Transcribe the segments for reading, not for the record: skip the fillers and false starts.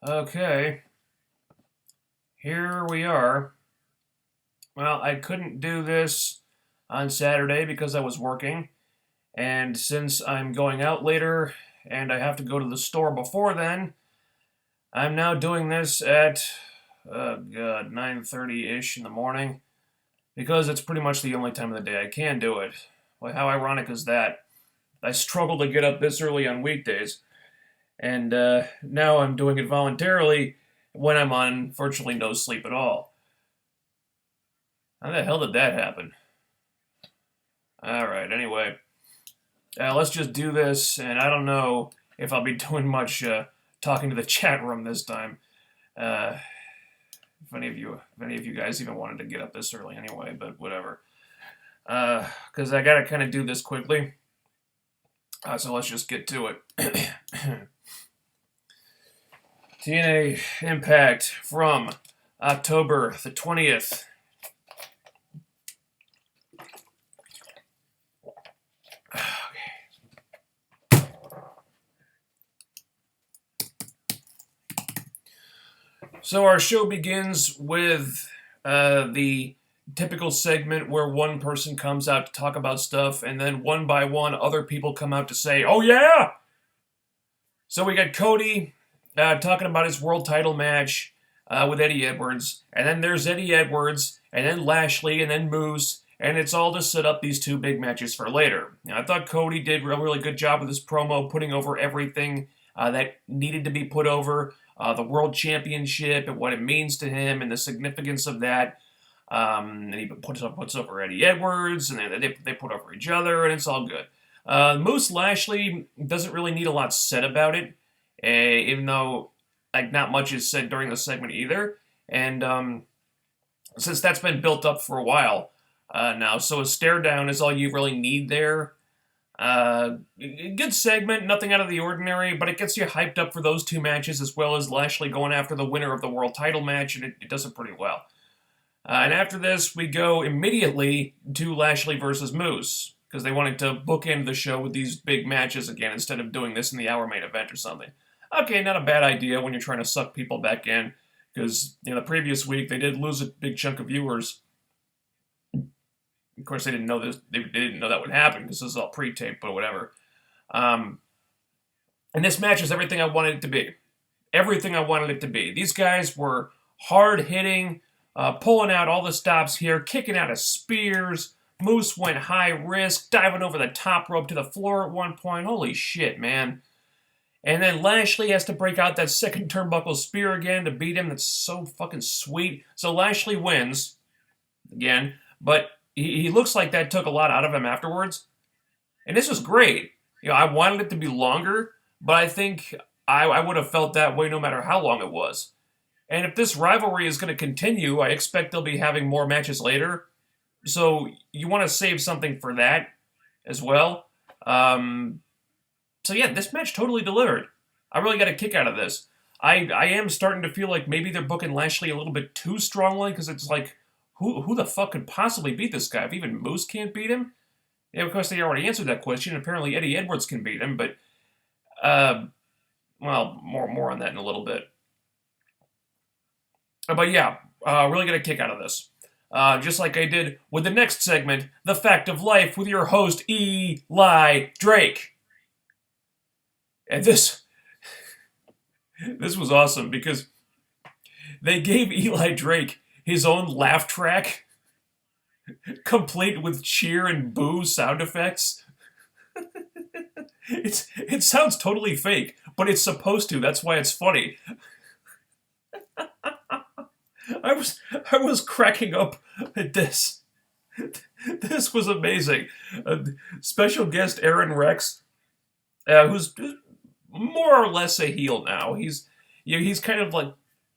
Okay, here we are. Well, I couldn't do this on Saturday because I was working, and since I'm going out later and I have to go to the store before then, I'm now doing this at 9:30-ish in the morning because it's pretty much the only time of the day I can do it. Well, how ironic is that? I struggle to get up this early on weekdays, and now I'm doing it voluntarily when I'm on virtually no sleep at all. How the hell did that happen? Alright, anyway. Let's just do this, and I don't know if I'll be doing much talking to the chat room this time. Uh, if any of you guys even wanted to get up this early anyway, but whatever. Because I gotta kind of do this quickly. So let's just get to it. TNA Impact from October the 20th. So our show begins with the typical segment where one person comes out to talk about stuff, and then one by one, other people come out to say, "Oh yeah!" So we got Cody talking about his world title match with Eddie Edwards, and then there's Eddie Edwards, and then Lashley, and then Moose, and it's all to set up these two big matches for later. Now, I thought Cody did a really good job with his promo, putting over everything that needed to be put over. The World Championship and what it means to him and the significance of that. And he puts over Eddie Edwards, and they put over each other, and it's all good. Moose Lashley doesn't really need a lot said about it, even though like not much is said during the segment either. And since that's been built up for a while now, so a stare down is all you really need there. Good segment, nothing out of the ordinary, but it gets you hyped up for those two matches as well as Lashley going after the winner of the world title match, and it does it pretty well. And after this, we go immediately to Lashley versus Moose, because they wanted to bookend the show with these big matches again instead of doing this in the hour main event or something. Okay, not a bad idea when you're trying to suck people back in, because the previous week they did lose a big chunk of viewers. Of course, they didn't know this. They didn't know that would happen because this is all pre-taped, but whatever. And this match is everything I wanted it to be. Everything I wanted it to be. These guys were hard-hitting, pulling out all the stops here, kicking out of spears. Moose went high risk, diving over the top rope to the floor at one point. Holy shit, man. And then Lashley has to break out that second turnbuckle spear again to beat him. That's so fucking sweet. So Lashley wins again, but he looks like that took a lot out of him afterwards. And this was great. I wanted it to be longer, but I think I would have felt that way no matter how long it was. And if this rivalry is going to continue, I expect they'll be having more matches later. So you want to save something for that as well. So yeah, this match totally delivered. I really got a kick out of this. I am starting to feel like maybe they're booking Lashley a little bit too strongly, because it's like, who the fuck could possibly beat this guy if even Moose can't beat him? Yeah, of course they already answered that question. Apparently Eddie Edwards can beat him, but well, more on that in a little bit. But yeah, really got a kick out of this. Just like I did with the next segment, The Fact of Life, with your host Eli Drake. And this was awesome because they gave Eli Drake his own laugh track, complete with cheer and boo sound effects. It sounds totally fake, but it's supposed to. That's why it's funny. I was cracking up at this. This was amazing. Special guest Aaron Rex, who's more or less a heel now. He's kind of like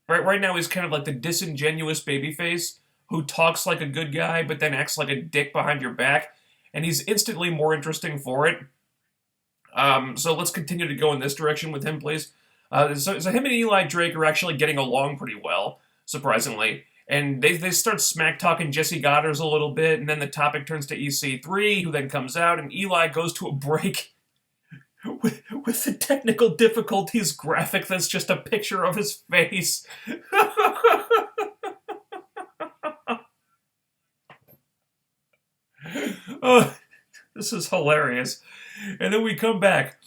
right now he's kind of like the disingenuous babyface who talks like a good guy but then acts like a dick behind your back, and he's instantly more interesting for it. So let's continue to go in this direction with him, please. So him and Eli Drake are actually getting along pretty well, surprisingly. And they start smack-talking Jesse Goddard a little bit, and then the topic turns to EC3, who then comes out, and Eli goes to a break with the technical difficulties graphic that's just a picture of his face. Oh, this is hilarious. And then we come back.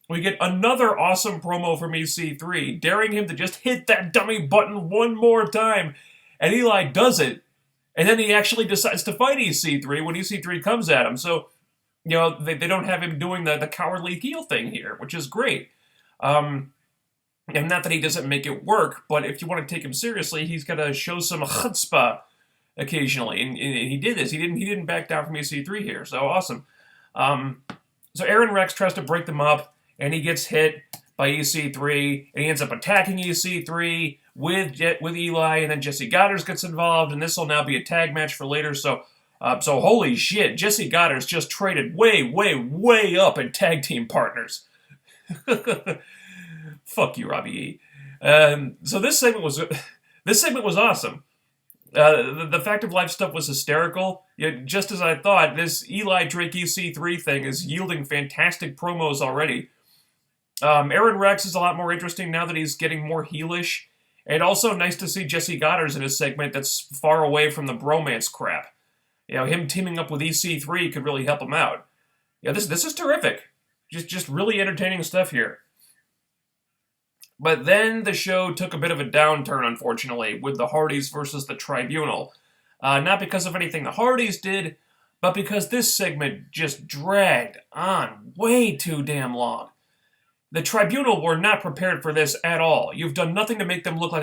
We get another awesome promo from EC3, daring him to just hit that dummy button one more time. And Eli does it. And then he actually decides to fight EC3 when EC3 comes at him. So, they don't have him doing the cowardly heel thing here, which is great. And not that he doesn't make it work, but if you want to take him seriously, he's got to show some chutzpah occasionally. And he did this. He didn't back down from EC3 here. So awesome. So Aaron Rex tries to break them up, and he gets hit by EC3, and he ends up attacking EC3 with Eli, and then Jesse Goddard gets involved, and this will now be a tag match for later. So holy shit, Jesse Goddard's just traded way, way, way up in tag team partners. Fuck you, Robbie E. So this segment was awesome. The Fact of Life stuff was hysterical. Just as I thought, this Eli Drake EC3 thing is yielding fantastic promos already. Aaron Rex is a lot more interesting now that he's getting more heelish. And also nice to see Jesse Goddard in a segment that's far away from the bromance crap. Him teaming up with EC3 could really help him out. This is terrific. Just really entertaining stuff here. But then the show took a bit of a downturn, unfortunately, with the Hardys versus the Tribunal. Not because of anything the Hardys did, but because this segment just dragged on way too damn long. The Tribunal were not prepared for this at all. You've done nothing to make them look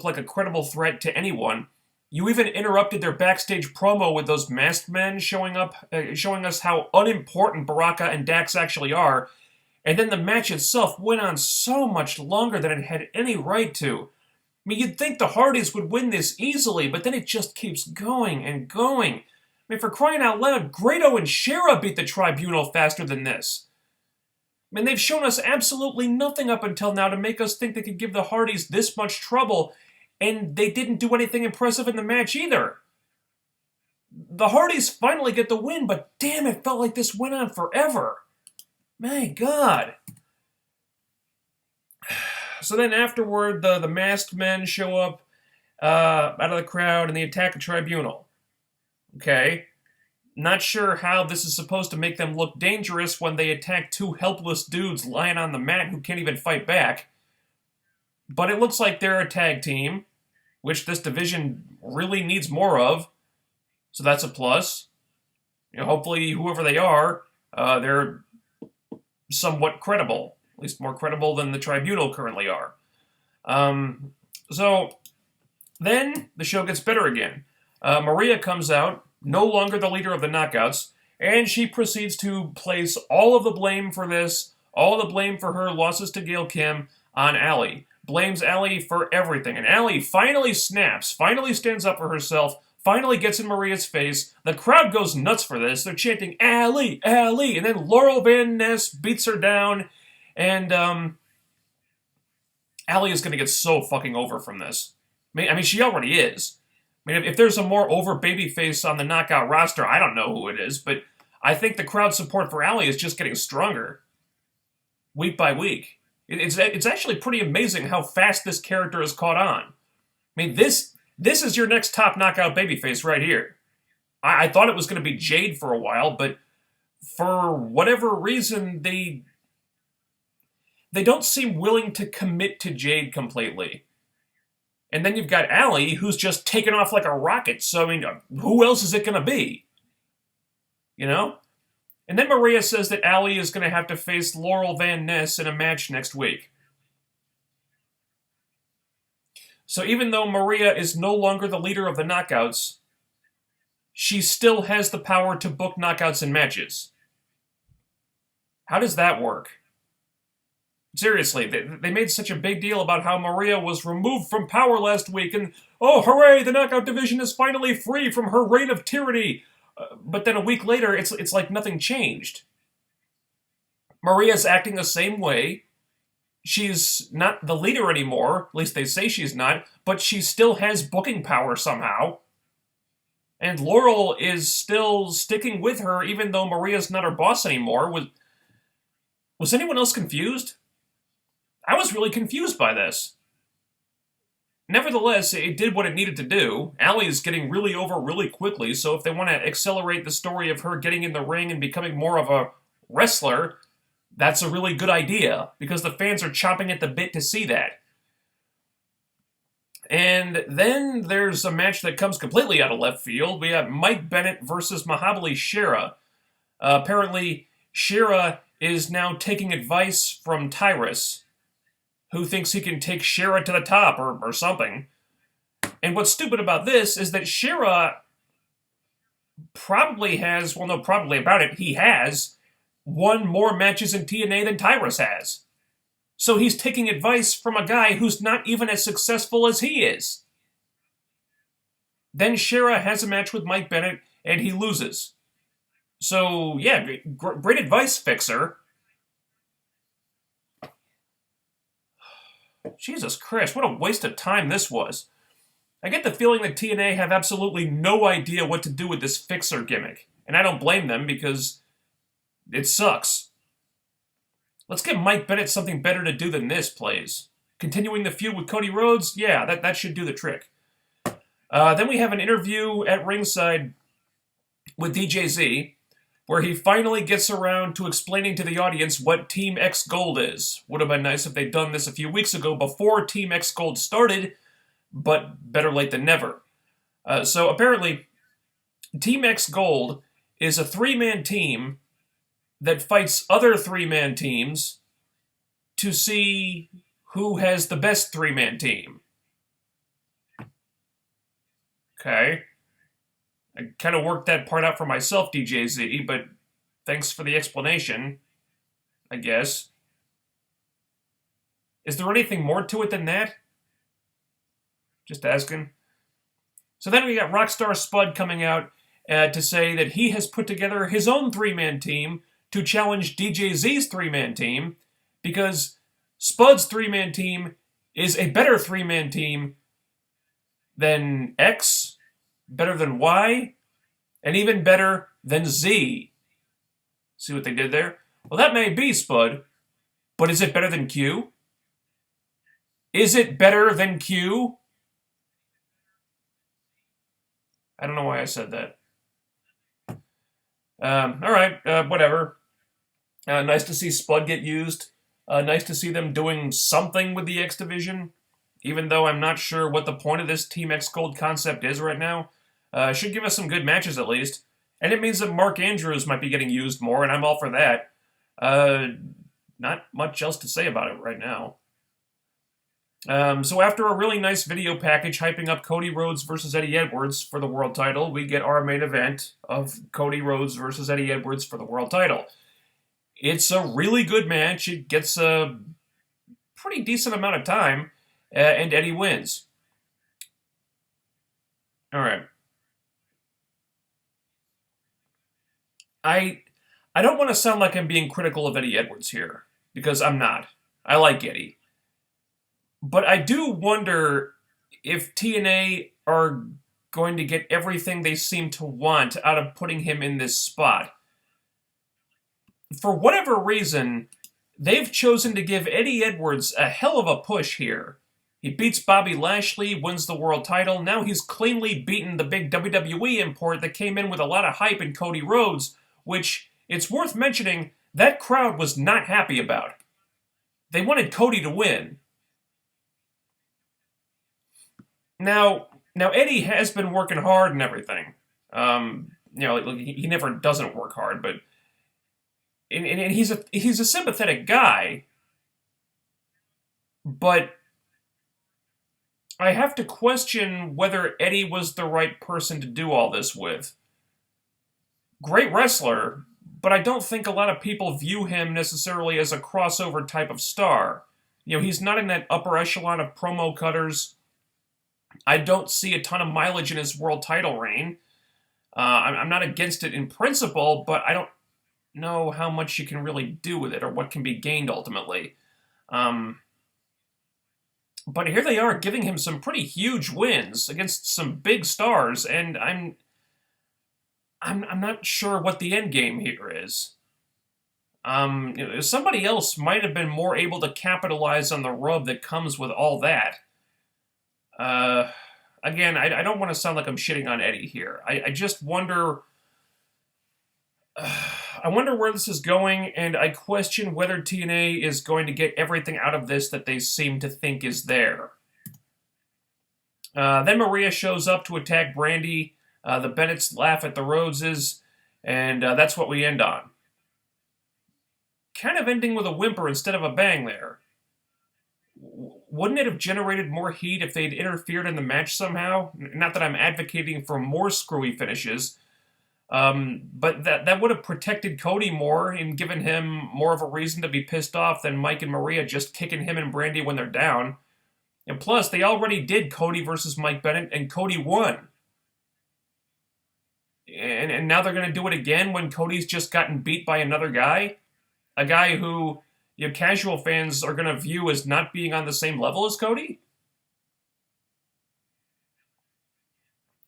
like a credible threat to anyone. You even interrupted their backstage promo with those masked men showing us how unimportant Baraka and Dax actually are. And then the match itself went on so much longer than it had any right to. You'd think the Hardys would win this easily, but then it just keeps going and going. For crying out loud, Grado and Shera beat the Tribunal faster than this. They've shown us absolutely nothing up until now to make us think they could give the Hardys this much trouble, and they didn't do anything impressive in the match either. The Hardys finally get the win, but damn, it felt like this went on forever. My God. So then afterward, the masked men show up out of the crowd and they attack the Tribunal. Okay. Not sure how this is supposed to make them look dangerous when they attack two helpless dudes lying on the mat who can't even fight back. But it looks like they're a tag team, which this division really needs more of. So that's a plus. Hopefully, whoever they are, they're somewhat credible, at least more credible than the Tribunal currently are. So then the show gets better again. Maria comes out, no longer the leader of the Knockouts, and she proceeds to place all of the blame for this, all the blame for her losses to Gail Kim, on Allie. Blames Allie for everything, and Allie finally snaps, finally stands up for herself, finally gets in Maria's face. The crowd goes nuts for this. They're chanting, Allie, Allie, and then Laurel Van Ness beats her down, and Allie is going to get so fucking over from this. She already is. If there's a more over babyface on the Knockout roster, I don't know who it is, but I think the crowd support for Allie is just getting stronger week by week. It's actually pretty amazing how fast this character has caught on. This is your next top Knockout babyface right here. I thought it was going to be Jade for a while, but for whatever reason, they don't seem willing to commit to Jade completely. And then you've got Allie, who's just taken off like a rocket, so who else is it going to be? And then Maria says that Allie is going to have to face Laurel Van Ness in a match next week. So even though Maria is no longer the leader of the Knockouts, she still has the power to book Knockouts in matches. How does that work? Seriously, they made such a big deal about how Maria was removed from power last week, and oh, hooray, the Knockout division is finally free from her reign of tyranny. But then a week later, it's like nothing changed. Maria's acting the same way. She's not the leader anymore, at least they say she's not, but she still has booking power somehow. And Laurel is still sticking with her, even though Maria's not her boss anymore. Was anyone else confused? I was really confused by this. Nevertheless, it did what it needed to do. Allie is getting really over really quickly, so if they want to accelerate the story of her getting in the ring and becoming more of a wrestler, that's a really good idea, because the fans are chomping at the bit to see that. And then there's a match that comes completely out of left field. We have Mike Bennett versus Mahabali Shera. Apparently, Shera is now taking advice from Tyrus, who thinks he can take Shera to the top or something. And what's stupid about this is that Shera probably has, well, no, probably about it, he has won more matches in TNA than Tyrus has. So he's taking advice from a guy who's not even as successful as he is. Then Shera has a match with Mike Bennett, and he loses. So, yeah, great advice, Fixer. Jesus Christ, what a waste of time this was. I get the feeling that TNA have absolutely no idea what to do with this Fixer gimmick. And I don't blame them, because it sucks. Let's give Mike Bennett something better to do than this, please. Continuing the feud with Cody Rhodes? Yeah, that should do the trick. Then we have an interview at ringside with DJZ, where he finally gets around to explaining to the audience what Team X Gold is. Would have been nice if they'd done this a few weeks ago before Team X Gold started, but better late than never. So apparently, Team X Gold is a three-man team that fights other three-man teams to see who has the best three-man team. Okay. I kind of worked that part out for myself, DJZ, but thanks for the explanation, I guess. Is there anything more to it than that? Just asking. So then we got Rockstar Spud coming out to say that he has put together his own three-man team to challenge DJZ's three-man team, because Spud's three-man team is a better three-man team than X, better than Y, and even better than Z. See what they did there? Well, that may be, Spud, but is it better than Q? Is it better than Q? I don't know why I said that. Alright, whatever. Nice to see Spud get used. Nice to see them doing something with the X Division, even though I'm not sure what the point of this Team X Gold concept is right now. Should give us some good matches at least. And it means that Mark Andrews might be getting used more, and I'm all for that. Not much else to say about it right now. So after a really nice video package hyping up Cody Rhodes versus Eddie Edwards for the world title, we get our main event of Cody Rhodes versus Eddie Edwards for the world title. It's a really good match. It gets a pretty decent amount of time, and Eddie wins. All right. I don't want to sound like I'm being critical of Eddie Edwards here, because I'm not. I like Eddie. But I do wonder if TNA are going to get everything they seem to want out of putting him in this spot. For whatever reason, they've chosen to give Eddie Edwards a hell of a push here. He beats Bobby Lashley, wins the world title. Now he's cleanly beaten the big WWE import that came in with a lot of hype in Cody Rhodes, which, it's worth mentioning, that crowd was not happy about. They wanted Cody to win. Now Eddie has been working hard and everything. He never doesn't work hard, but and he's a sympathetic guy. But I have to question whether Eddie was the right person to do all this with. Great wrestler, but I don't think a lot of people view him necessarily as a crossover type of star. He's not in that upper echelon of promo cutters. I don't see a ton of mileage in his world title reign. I'm not against it in principle, but I don't know how much you can really do with it or what can be gained ultimately. But here they are giving him some pretty huge wins against some big stars, and I'm not sure what the end game here is. Somebody else might have been more able to capitalize on the rub that comes with all that. Uh, Again, I don't want to sound like I'm shitting on Eddie here. I just wonder. I wonder where this is going, and I question whether TNA is going to get everything out of this that they seem to think is there. Then Maria shows up to attack Brandy. The Bennetts laugh at the Rhodeses, and that's what we end on. Kind of ending with a whimper instead of a bang there. Wouldn't it have generated more heat if they'd interfered in the match somehow? Not that I'm advocating for more screwy finishes, but that would have protected Cody more and given him more of a reason to be pissed off than Mike and Maria just kicking him and Brandy when they're down. And plus, they already did Cody versus Mike Bennett, and Cody won. And now they're going to do it again when Cody's just gotten beat by another guy? A guy who casual fans are going to view as not being on the same level as Cody?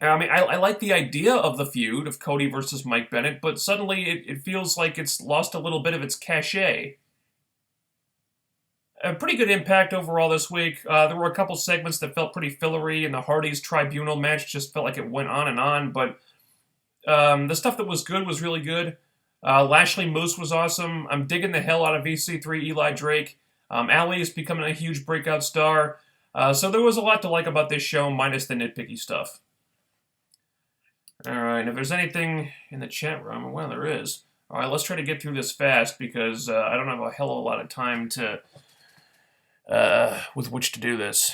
I mean, I like the idea of the feud of Cody versus Mike Bennett, but suddenly it feels like it's lost a little bit of its cachet. A pretty good Impact overall this week. There were a couple segments that felt pretty fillery, and the Hardys Tribunal match just felt like it went on and on, but the stuff that was good was really good. Lashley Moose was awesome. I'm digging the hell out of EC3 Eli Drake. Allie is becoming a huge breakout star. So there was a lot to like about this show, minus the nitpicky stuff. Alright, if there's anything in the chat room, well, there is. Alright, let's try to get through this fast because I don't have a hell of a lot of time to with which to do this.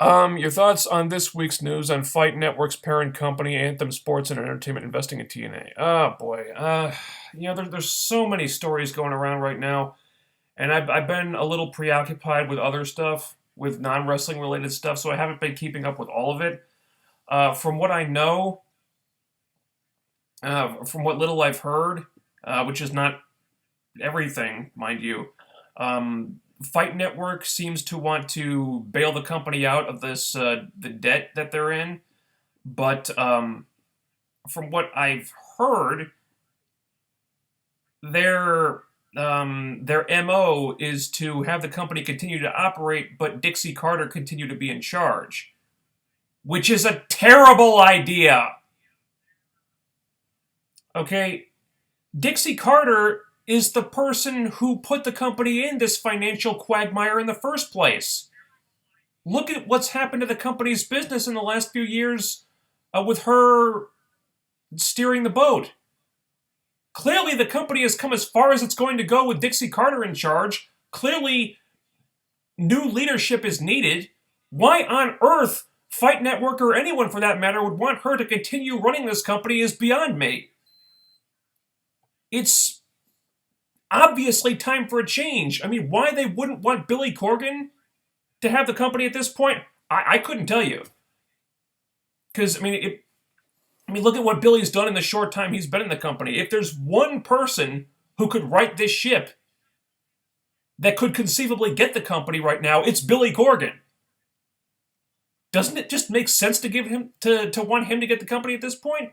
Your thoughts on this week's news on Fight Network's parent company, Anthem Sports and Entertainment, investing in TNA? Oh, boy. There's so many stories going around right now, and I've been a little preoccupied with other stuff, with non-wrestling related stuff, so I haven't been keeping up with all of it. From what I know, from what little I've heard, which is not everything, mind you, Fight Network seems to want to bail the company out of this the debt that they're in, but from what I've heard, their MO is to have the company continue to operate, but Dixie Carter continue to be in charge, which is a terrible idea. Okay, Dixie Carter is the person who put the company in this financial quagmire in the first place. Look at what's happened to the company's business in the last few years with her steering the boat. Clearly, the company has come as far as it's going to go with Dixie Carter in charge. Clearly, new leadership is needed. Why on earth Fight Network, or anyone for that matter, would want her to continue running this company is beyond me. It's obviously time for a change. I mean, why they wouldn't want Billy Corgan to have the company at this point, I couldn't tell you. Because, look at what Billy's done in the short time he's been in the company. If there's one person who could right this ship that could conceivably get the company right now, it's Billy Corgan. Doesn't it just make sense to give him to want him to get the company at this point? I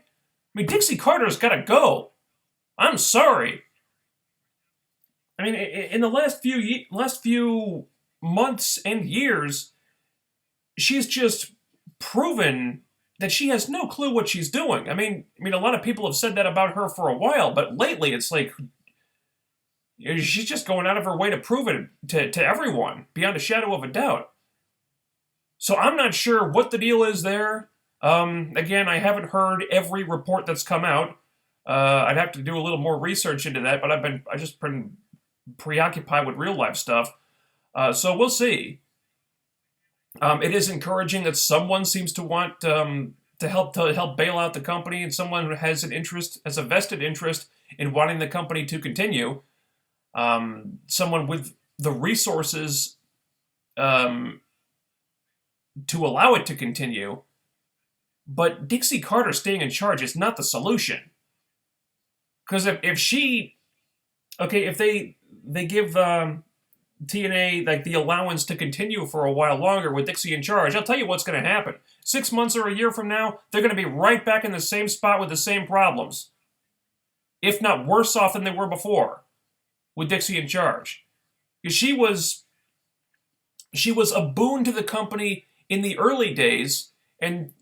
mean, Dixie Carter's got to go. I'm sorry. I mean, in the last few months and years, she's just proven that she has no clue what she's doing. I mean, a lot of people have said that about her for a while, but lately it's like she's just going out of her way to prove it to everyone, beyond a shadow of a doubt. So I'm not sure what the deal is there. Again, I haven't heard every report that's come out. I'd have to do a little more research into that, but I've just been preoccupied with real life stuff. So we'll see. It is encouraging that someone seems to want to help bail out the company, and someone has a vested interest in wanting the company to continue. Someone with the resources to allow it to continue. But Dixie Carter staying in charge is not the solution. Because if they give TNA, like, the allowance to continue for a while longer with Dixie in charge, I'll tell you what's going to happen. 6 months or a year from now, they're going to be right back in the same spot with the same problems, if not worse off than they were before, with Dixie in charge. Because she was a boon to the company in the early days, and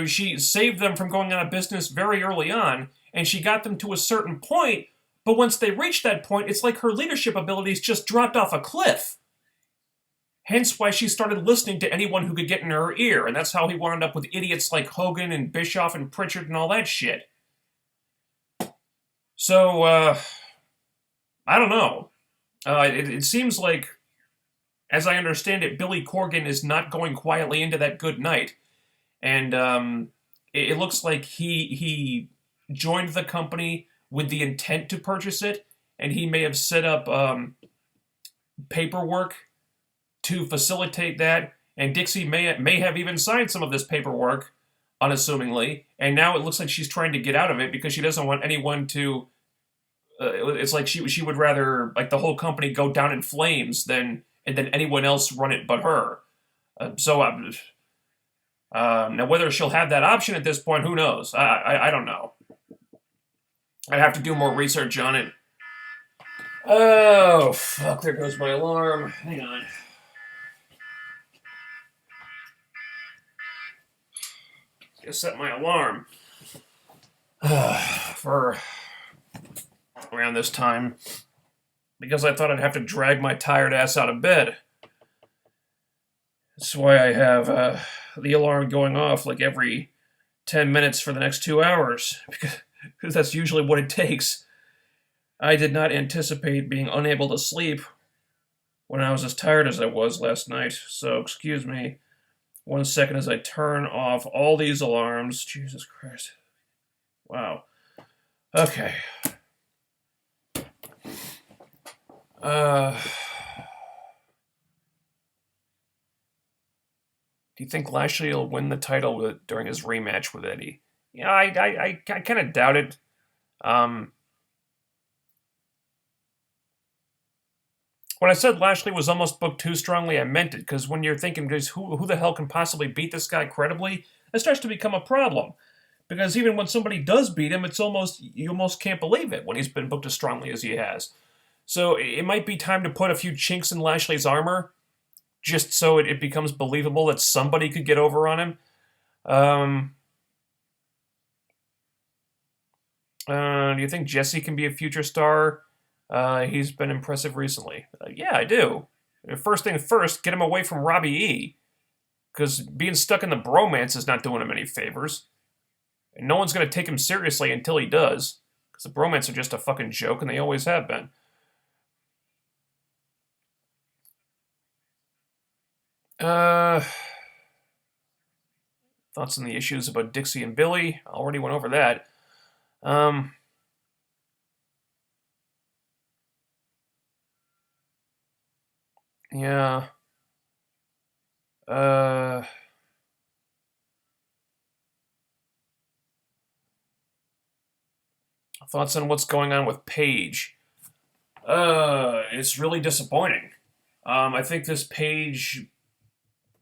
she saved them from going out of business very early on, and she got them to a certain point. But once they reached that point, it's like her leadership abilities just dropped off a cliff. Hence why she started listening to anyone who could get in her ear, and that's how he wound up with idiots like Hogan and Bischoff and Pritchard and all that shit. So, I don't know. It seems like, as I understand it, Billy Corgan is not going quietly into that good night. And it looks like he joined the company with the intent to purchase it, and he may have set up paperwork to facilitate that. And Dixie may have even signed some of this paperwork, unassumingly. And now it looks like she's trying to get out of it because she doesn't want anyone to. It's like she would rather, like, the whole company go down in flames than anyone else run it but her. Now whether she'll have that option at this point, who knows? I don't know. I'd have to do more research on it. Oh, fuck, there goes my alarm. Hang on. Just set my alarm for around this time because I thought I'd have to drag my tired ass out of bed. That's why I have the alarm going off like every 10 minutes for the next 2 hours, because that's usually what it takes. I did not anticipate being unable to sleep when I was as tired as I was last night, so excuse me 1 second as I turn off all these alarms. Jesus Christ. Wow. Okay. Do you think Lashley will win the title during his rematch with Eddie? Yeah, I kind of doubt it. When I said Lashley was almost booked too strongly, I meant it, because when you're thinking, who the hell can possibly beat this guy credibly, it starts to become a problem. Because even when somebody does beat him, you almost can't believe it when he's been booked as strongly as he has. So it might be time to put a few chinks in Lashley's armor, just so it becomes believable that somebody could get over on him. Do you think Jesse can be a future star? He's been impressive recently. Yeah, I do. First thing first, get him away from Robbie E. Because being stuck in the bromance is not doing him any favors. And no one's going to take him seriously until he does. Because the bromance are just a fucking joke, and they always have been. Thoughts on the issues about Dixie and Billy? Already went over that. Yeah. Thoughts on what's going on with Paige? It's really disappointing. I think this Paige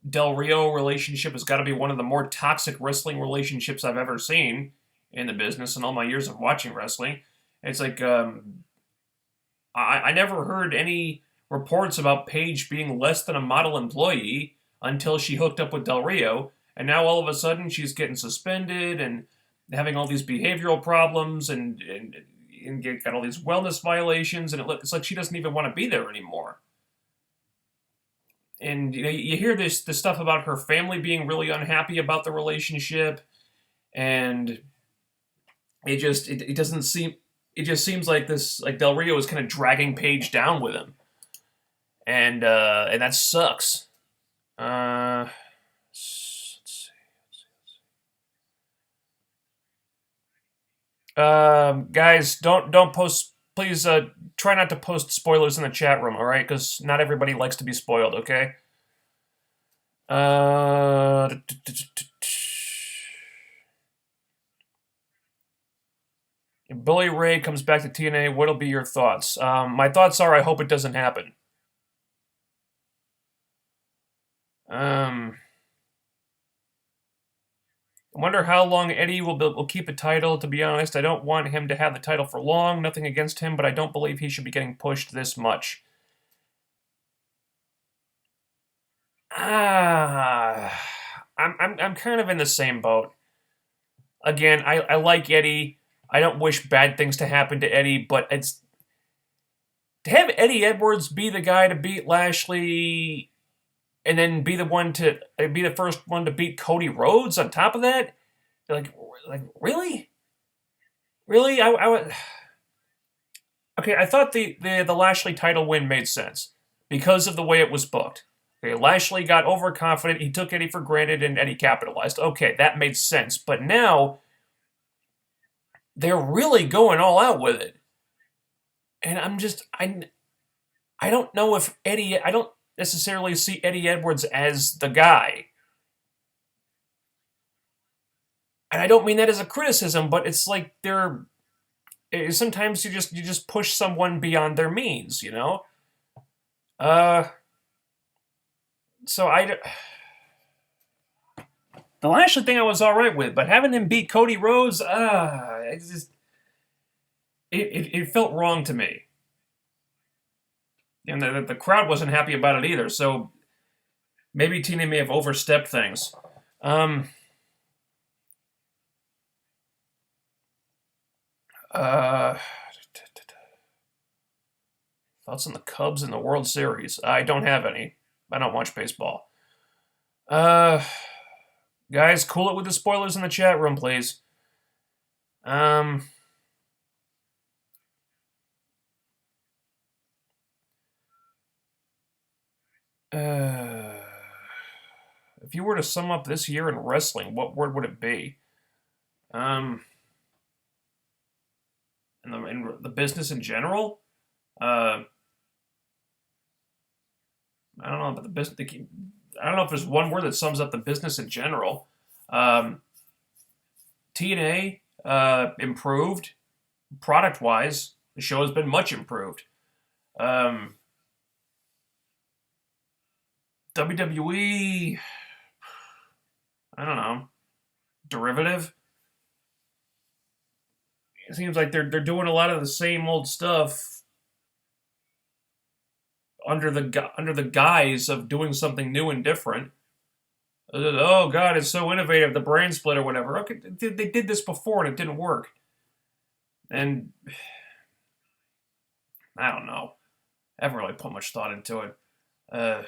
Del Rio relationship has got to be one of the more toxic wrestling relationships I've ever seen in the business in all my years of watching wrestling. It's like, I never heard any reports about Paige being less than a model employee until she hooked up with Del Rio, and now all of a sudden she's getting suspended and having all these behavioral problems and got all these wellness violations, and it's like she doesn't even want to be there anymore. And you hear this stuff about her family being really unhappy about the relationship, and it doesn't seem. It just seems like Del Rio is kind of dragging Paige down with him, and that sucks. Let's see. Guys, don't post. Please try not to post spoilers in the chat room, all right? Because not everybody likes to be spoiled. Okay. If Bully Ray comes back to TNA, what'll be your thoughts? My thoughts are I hope it doesn't happen. I wonder how long Eddie will keep a title. To be honest, I don't want him to have the title for long. Nothing against him, but I don't believe he should be getting pushed this much. Ah, I'm kind of in the same boat. Again, I like Eddie. I don't wish bad things to happen to Eddie, but it's to have Eddie Edwards be the guy to beat Lashley, and then be the first one to beat Cody Rhodes on top of that. Like, like really, really? I would. Okay, I thought the Lashley title win made sense because of the way it was booked. Okay, Lashley got overconfident. He took Eddie for granted, and Eddie capitalized. Okay, that made sense. But now they're really going all out with it, and I don't know if Eddie. I don't necessarily see Eddie Edwards as the guy, and I don't mean that as a criticism, but it's like sometimes you just push someone beyond their means, you know. Uh, so the Lashley thing I was all right with, but having him beat Cody Rhodes, it felt wrong to me, and the crowd wasn't happy about it either. So maybe TNA may have overstepped things. Um, uh, Thoughts on the Cubs in the World Series? I don't have any. I don't watch baseball. Uh, Guys, cool it with the spoilers in the chat room, please. Um, uh, if you were to sum up this year in wrestling, what word would it be? In the business in general. Uh, I don't know about the business. I don't know if there's one word that sums up the business in general. Um, TNA improved product wise. The show has been much improved. Um, WWE, I don't know, derivative. It seems like they're doing a lot of the same old stuff under the guise of doing something new and different. Oh God, it's so innovative. The brain split or whatever. Okay, they did this before and it didn't work. And I don't know. I haven't really put much thought into it. Uh,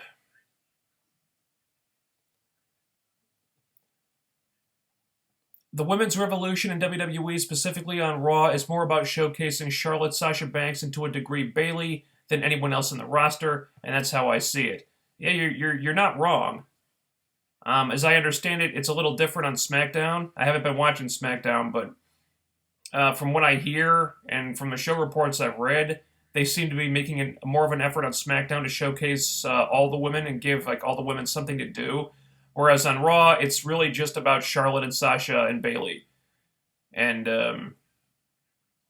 the women's revolution in WWE, specifically on Raw, is more about showcasing Charlotte, Sasha Banks, and to a degree Bayley than anyone else in the roster, and that's how I see it. Yeah, you're not wrong. As I understand it, it's a little different on SmackDown. I haven't been watching SmackDown, but from what I hear and from the show reports I've read, they seem to be making more of an effort on SmackDown to showcase all the women and give like all the women something to do. Whereas on Raw, it's really just about Charlotte and Sasha and Bayley, and then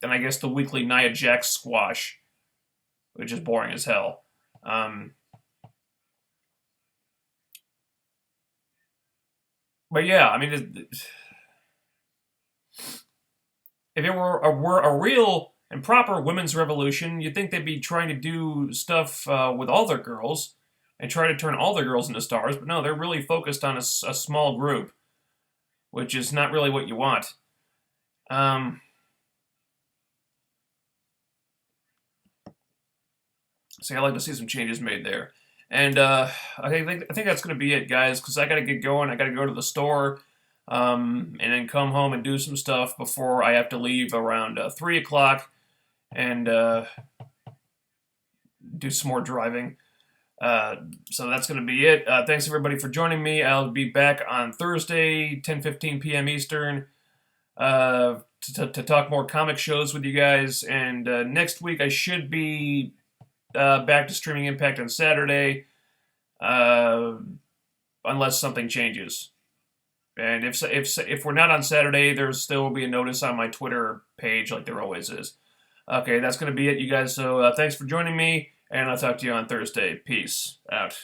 I guess the weekly Nia Jax squash, which is boring as hell. But yeah, I mean, if it were a real and proper women's revolution, you'd think they'd be trying to do stuff with all their girls and try to turn all their girls into stars. But no, they're really focused on a small group, which is not really what you want. So I'd like to see some changes made there. And I think that's going to be it, guys, because I got to get going. I got to go to the store and then come home and do some stuff before I have to leave around 3 o'clock and do some more driving. So that's going to be it. Thanks, everybody, for joining me. I'll be back on Thursday, 10:15 p.m. Eastern, to talk more comic shows with you guys. And next week, I should be back to streaming Impact on Saturday, unless something changes. And if we're not on Saturday, there still will be a notice on my Twitter page, like there always is. Okay, that's going to be it, you guys. So thanks for joining me, and I'll talk to you on Thursday. Peace out.